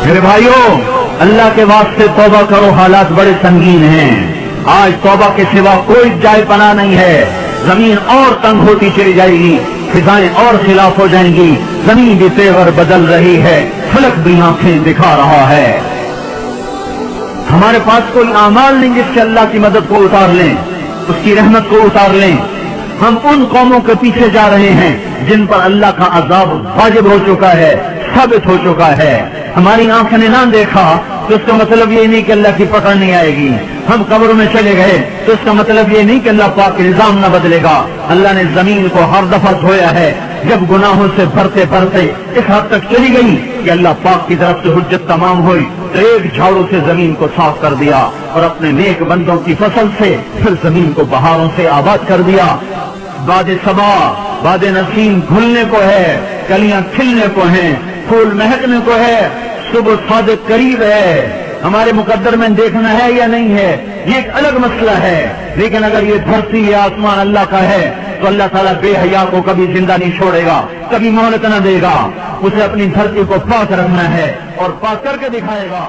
میرے بھائیوں، اللہ کے واسطے توبہ کرو، حالات بڑے سنگین ہیں۔ آج توبہ کے سوا کوئی جائے پناہ نہیں ہے۔ زمین اور تنگ ہوتی چلی جائے گی، فضائیں اور خلاف ہو جائیں گی، زمین بھی تیور بدل رہی ہے، فلک بھی آنکھیں دکھا رہا ہے۔ ہمارے پاس کوئی اعمال نہیں جس سے اللہ کی مدد کو اتار لیں، اس کی رحمت کو اتار لیں۔ ہم ان قوموں کے پیچھے جا رہے ہیں جن پر اللہ کا عذاب واجب ہو چکا ہے، ثابت ہو چکا ہے۔ ہماری آنکھ نے نہ دیکھا تو اس کا مطلب یہ نہیں کہ اللہ کی پکڑ نہیں آئے گی۔ ہم قبر میں چلے گئے تو اس کا مطلب یہ نہیں کہ اللہ پاک نظام نہ بدلے گا۔ اللہ نے زمین کو ہر دفعہ دھویا ہے، جب گناہوں سے بھرتے بھرتے اس حد تک چلی گئی کہ اللہ پاک کی طرف سے حجت تمام ہوئی تو ایک جھاڑو سے زمین کو صاف کر دیا اور اپنے نیک بندوں کی فصل سے پھر زمین کو بہاروں سے آباد کر دیا۔ باد صبا، باد نسیم کھلنے کو ہے، کلیاں کھلنے کو ہیں، پھول مہکنے کو ہے، صبح صادق قریب ہے۔ ہمارے مقدر میں دیکھنا ہے یا نہیں ہے یہ ایک الگ مسئلہ ہے، لیکن اگر یہ دھرتی یا آسمان اللہ کا ہے تو اللہ تعالیٰ بے حیا کو کبھی زندہ نہیں چھوڑے گا، کبھی مہلت نہ دے گا۔ اسے اپنی دھرتی کو پاک رکھنا ہے اور پاک کر کے دکھائے گا۔